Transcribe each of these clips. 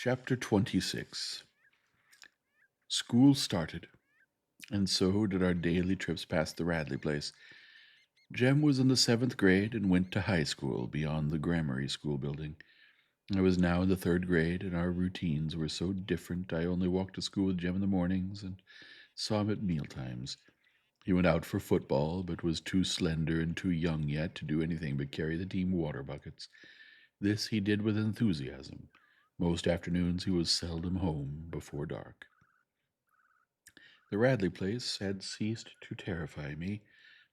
Chapter 26. School started, and so did our daily trips past the Radley place. Jem was in the 7th grade and went to high school beyond the Grammar School building. I was now in the 3rd grade, and our routines were so different. I only walked to school with Jem in the mornings and saw him at mealtimes. He went out for football, but was too slender and too young yet to do anything but carry the team water buckets. This he did with enthusiasm. Most afternoons he was seldom home before dark. The Radley place had ceased to terrify me,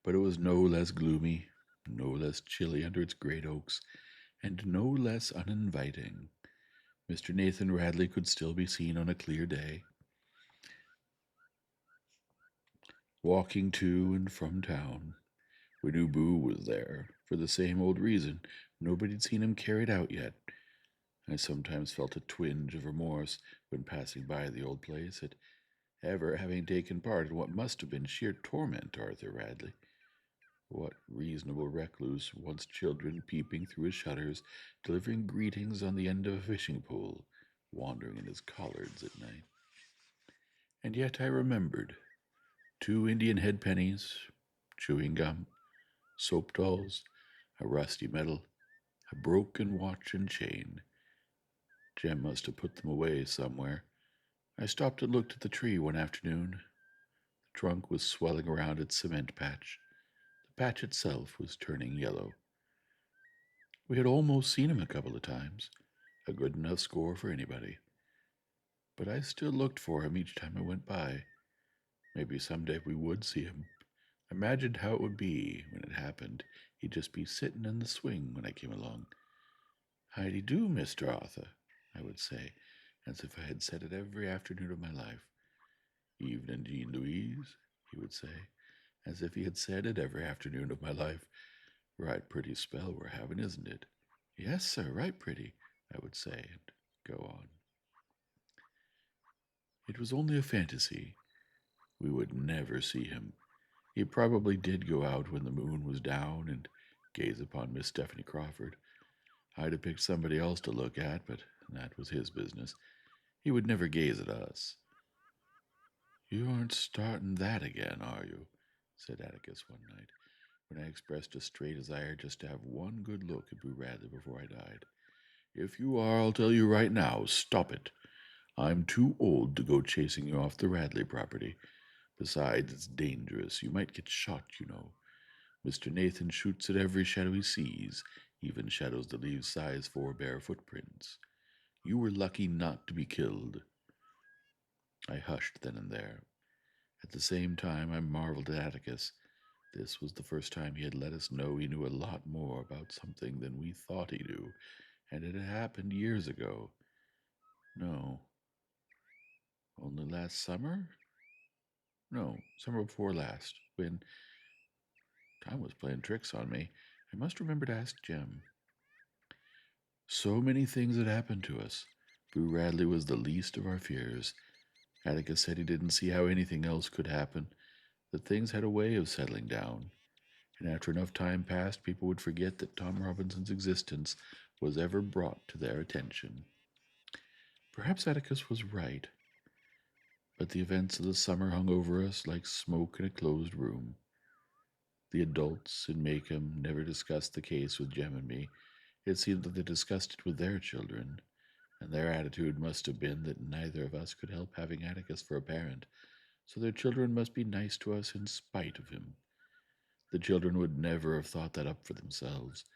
but it was no less gloomy, no less chilly under its great oaks, and no less uninviting. Mr. Nathan Radley could still be seen on a clear day, walking to and from town. We knew Boo was there, for the same old reason. Nobody'd seen him carried out yet. I sometimes felt a twinge of remorse when passing by the old place at ever having taken part in what must have been sheer torment to Arthur Radley. What reasonable recluse wants children peeping through his shutters, delivering greetings on the end of a fishing pole, wandering in his collards at night? And yet I remembered 2 Indian head pennies, chewing gum, soap dolls, a rusty medal, a broken watch and chain. Jem must have put them away somewhere. I stopped and looked at the tree one afternoon. The trunk was swelling around its cement patch. The patch itself was turning yellow. We had almost seen him a couple of times, a good enough score for anybody. But I still looked for him each time I went by. Maybe someday we would see him. I imagined how it would be when it happened. He'd just be sitting in the swing when I came along. "How-de do, Mr. Arthur," I would say, as if I had said it every afternoon of my life. "Evening, Jean Louise," he would say, as if he had said it every afternoon of my life. "Right pretty spell we're having, isn't it?" "Yes, sir, right pretty," I would say, and go on. It was only a fantasy. We would never see him. He probably did go out when the moon was down and gaze upon Miss Stephanie Crawford. I'd have picked somebody else to look at, but that was his business. He would never gaze at us. "You aren't starting that again, are you?" said Atticus one night, when I expressed a stray desire just to have one good look at Boo Radley before I died. "If you are, I'll tell you right now, stop it. I'm too old to go chasing you off the Radley property. Besides, it's dangerous. You might get shot, you know. Mr. Nathan shoots at every shadow he sees, even shadows that leave size 4 bare footprints. You were lucky not to be killed." I hushed then and there. At the same time, I marveled at Atticus. This was the first time he had let us know he knew a lot more about something than we thought he knew, and it had happened years ago. No, only last summer? No, summer before last, when time was playing tricks on me. I must remember to ask Jem. So many things had happened to us. Boo Radley was the least of our fears. Atticus said he didn't see how anything else could happen, that things had a way of settling down, and after enough time passed, people would forget that Tom Robinson's existence was ever brought to their attention. Perhaps Atticus was right, but the events of the summer hung over us like smoke in a closed room. The adults in Maycomb never discussed the case with Jem and me. It seemed that they discussed it with their children, and their attitude must have been that neither of us could help having Atticus for a parent, so their children must be nice to us in spite of him. The children would never have thought that up for themselves.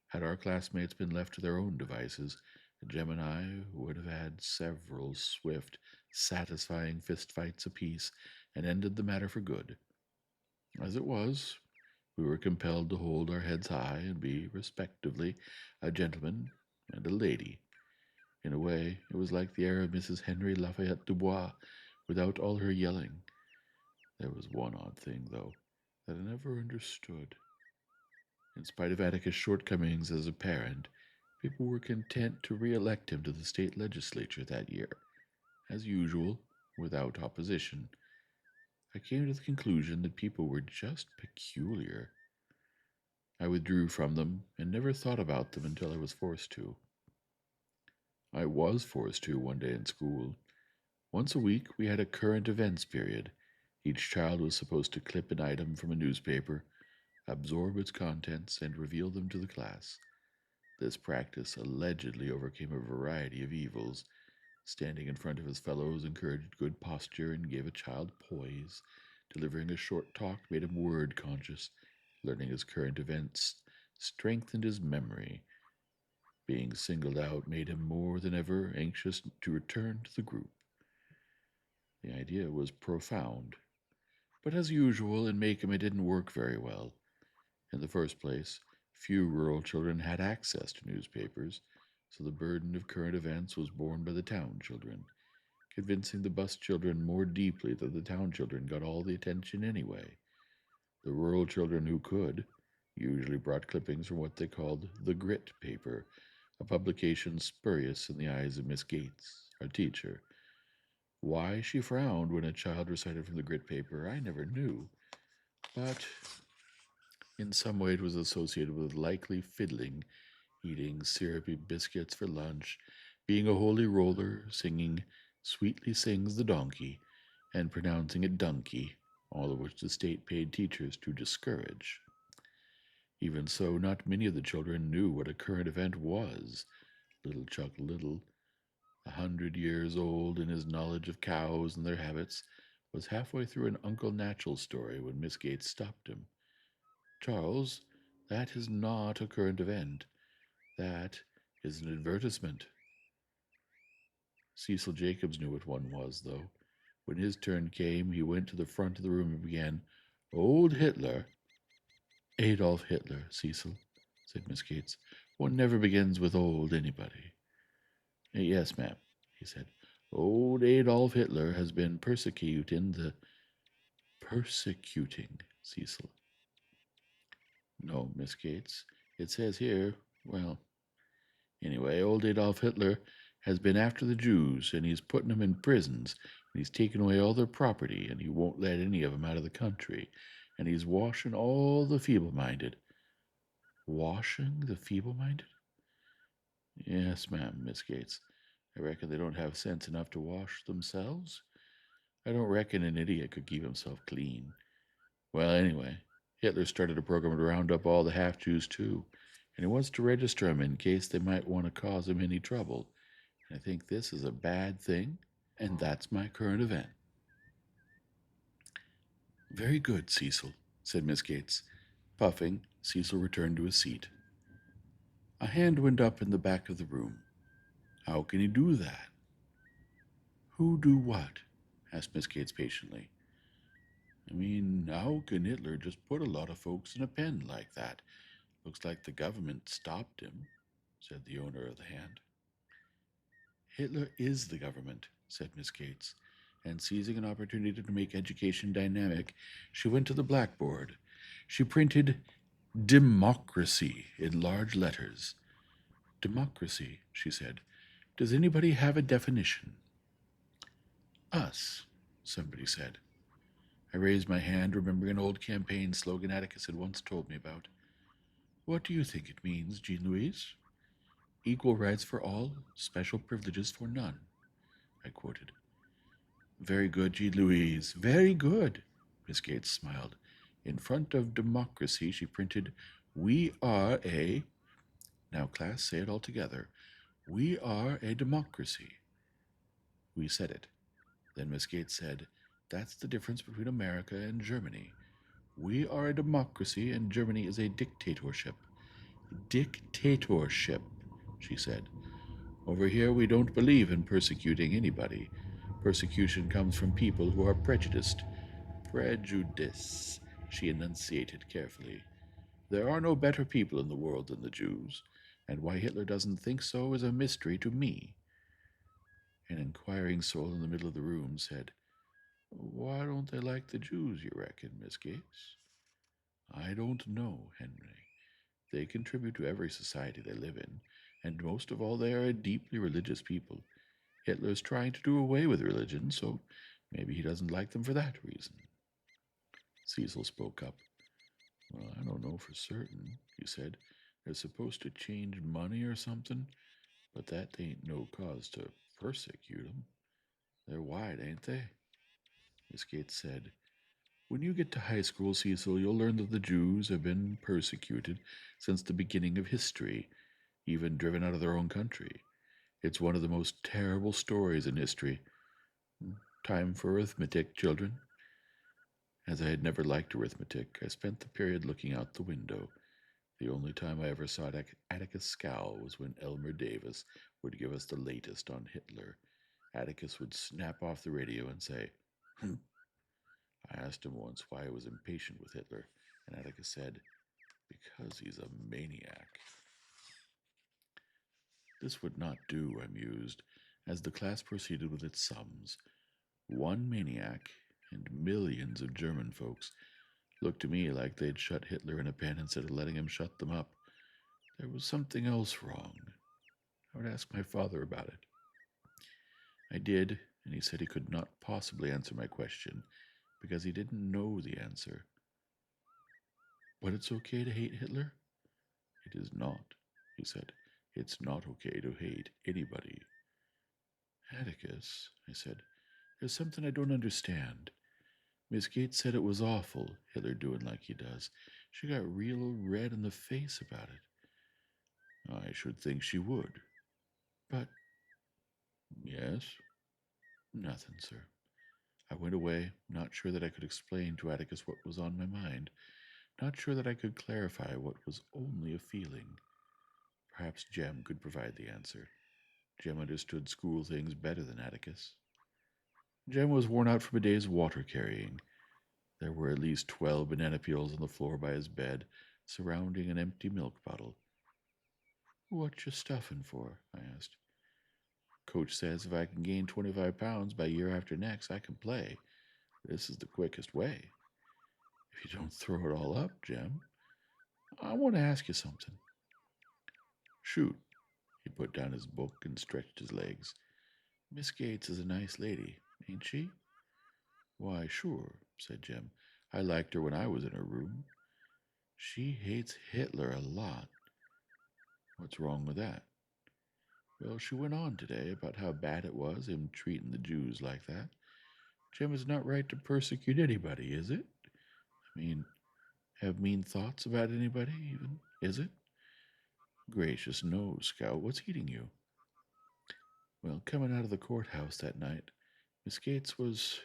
Had our classmates been left to their own devices, Jem and I would have had several swift, satisfying fistfights apiece and ended the matter for good. As it was, we were compelled to hold our heads high and be, respectively, a gentleman and a lady. In a way, it was like the air of Mrs. Henry Lafayette Dubois, without all her yelling. There was one odd thing, though, that I never understood. In spite of Atticus' shortcomings as a parent, people were content to re-elect him to the state legislature that year, as usual, without opposition. I came to the conclusion that people were just peculiar. I withdrew from them and never thought about them until I was forced to. I was forced to one day in school. Once a week, we had a current events period. Each child was supposed to clip an item from a newspaper, absorb its contents, and reveal them to the class. This practice allegedly overcame a variety of evils. Standing in front of his fellows encouraged good posture and gave a child poise. Delivering a short talk made him word conscious. Learning his current events strengthened his memory. Being singled out made him more than ever anxious to return to the group. The idea was profound, but as usual in Maycomb it didn't work very well. In the first place, few rural children had access to newspapers, so the burden of current events was borne by the town children, convincing the bus children more deeply that the town children got all the attention anyway. The rural children who could usually brought clippings from what they called the grit paper, a publication spurious in the eyes of Miss Gates, our teacher. Why she frowned when a child recited from the grit paper, I never knew, but in some way it was associated with likely fiddling, eating syrupy biscuits for lunch, being a holy roller, singing Sweetly Sings the Donkey, and pronouncing it donkey, all of which the state paid teachers to discourage. Even so, not many of the children knew what a current event was. Little Chuck Little, 100 years old in his knowledge of cows and their habits, was halfway through an Uncle Natchell story when Miss Gates stopped him. Charles, that is not a current event. That is an advertisement. Cecil Jacobs knew what one was, though. When his turn came, he went to the front of the room and began, Old Hitler. Adolf Hitler, Cecil, said Miss Gates. One never begins with old anybody. Yes, ma'am, he said. Old Adolf Hitler has been persecuting, Cecil. No, Miss Gates. It says here, well, anyway, old Adolf Hitler has been after the Jews, and he's putting them in prisons, and he's taken away all their property, and he won't let any of them out of the country, and he's washing all the feeble-minded. Washing the feeble-minded? Yes, ma'am, Miss Gates. I reckon they don't have sense enough to wash themselves. I don't reckon an idiot could keep himself clean. Well, anyway, Hitler started a program to round up all the half-Jews, too, and he wants to register them in case they might want to cause him any trouble. I think this is a bad thing, and that's my current event. Very good, Cecil, said Miss Gates. Puffing, Cecil returned to his seat. A hand went up in the back of the room. How can he do that? Who do what? Asked Miss Gates patiently. I mean, how can Hitler just put a lot of folks in a pen like that? Looks like the government stopped him, said the owner of the hand. Hitler is the government, said Miss Gates, and seizing an opportunity to make education dynamic, she went to the blackboard. She printed democracy in large letters. Democracy, she said. Does anybody have a definition? Us, somebody said. I raised my hand, remembering an old campaign slogan Atticus had once told me about. What do you think it means, Jean Louise? Equal rights for all, special privileges for none, I quoted. Very good, Jean Louise, very good, Miss Gates smiled. In front of democracy, she printed, We are a... Now, class, say it all together. We are a democracy. We said it. Then Miss Gates said, That's the difference between America and Germany. We are a democracy and Germany is a dictatorship. Dictatorship, she said. Over here we don't believe in persecuting anybody. Persecution comes from people who are prejudiced. Prejudice, she enunciated carefully. There are no better people in the world than the Jews, and why Hitler doesn't think so is a mystery to me. An inquiring soul in the middle of the room said, Why don't they like the Jews, you reckon, Miss Gates? I don't know, Henry. They contribute to every society they live in, and most of all they are a deeply religious people. Hitler's trying to do away with religion, so maybe he doesn't like them for that reason. Cecil spoke up. Well, I don't know for certain, he said. They're supposed to change money or something, But that ain't no cause to persecute 'em. They're wide, ain't they? Miss Gates said, when you get to high school, Cecil, you'll learn that the Jews have been persecuted since the beginning of history, even driven out of their own country. It's one of the most terrible stories in history. Time for arithmetic, children. As I had never liked arithmetic, I spent the period looking out the window. The only time I ever saw Atticus scowl was when Elmer Davis would give us the latest on Hitler. Atticus would snap off the radio and say, "Hm." I asked him once why I was impatient with Hitler, and Atticus said, because he's a maniac. This would not do, I mused, as the class proceeded with its sums. One maniac and millions of German folks looked to me like they'd shut Hitler in a pen instead of letting him shut them up. There was something else wrong. I would ask my father about it. I did, and he said he could not possibly answer my question because he didn't know the answer. But it's okay to hate Hitler? It is not, he said. It's not okay to hate anybody. Atticus, I said, there's something I don't understand. Miss Gates said it was awful, Hitler doing like he does. She got real red in the face about it. I should think she would. But, yes, nothing, sir. I went away, not sure that I could explain to Atticus what was on my mind, not sure that I could clarify what was only a feeling. Perhaps Jem could provide the answer. Jem understood school things better than Atticus. Jem was worn out from a day's water carrying. There were at least 12 banana peels on the floor by his bed, surrounding an empty milk bottle. What you stuffing for? I asked. Coach says if I can gain 25 pounds by year after next, I can play. This is the quickest way. If you don't throw it all up, Jem, I want to ask you something. Shoot. He put down his book and stretched his legs. Miss Gates is a nice lady, ain't she? Why, sure, said Jem. I liked her when I was in her room. She hates Hitler a lot. What's wrong with that? Well, she went on today about how bad it was, him treating the Jews like that. Jem, it's not right to persecute anybody, is it? I mean, have mean thoughts about anybody, even, is it? Gracious no, Scout, what's eating you? Well, coming out of the courthouse that night, Miss Gates was...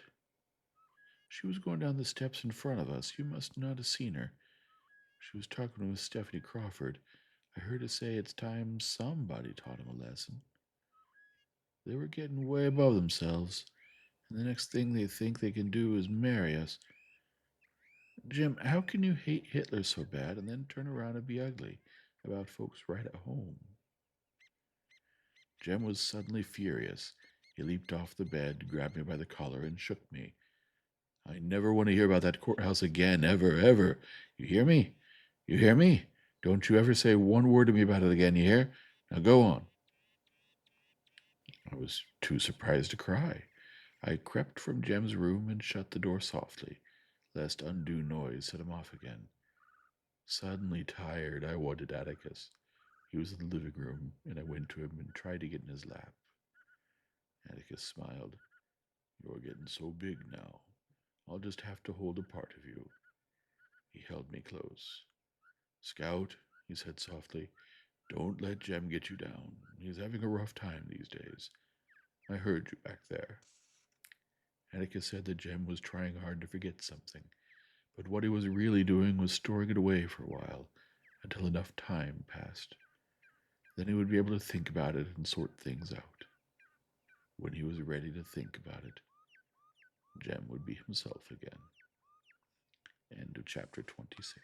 She was going down the steps in front of us. You must not have seen her. She was talking with Stephanie Crawford. I heard her say it's time somebody taught him a lesson. They were getting way above themselves, and the next thing they think they can do is marry us. Jim, how can you hate Hitler so bad and then turn around and be ugly about folks right at home? Jem was suddenly furious. He leaped off the bed, grabbed me by the collar, and shook me. I never want to hear about that courthouse again, ever, ever. You hear me? You hear me? Don't you ever say one word to me about it again, you hear? Now go on. I was too surprised to cry. I crept from Jem's room and shut the door softly, lest undue noise set him off again. Suddenly tired, I wanted Atticus. He was in the living room, and I went to him and tried to get in his lap. Atticus smiled. You're getting so big now. I'll just have to hold a part of you. He held me close. Scout, he said softly, don't let Jem get you down. He's having a rough time these days. I heard you back there. Atticus said that Jem was trying hard to forget something, but what he was really doing was storing it away for a while, until enough time passed. Then he would be able to think about it and sort things out. When he was ready to think about it, Jem would be himself again. End of chapter 26.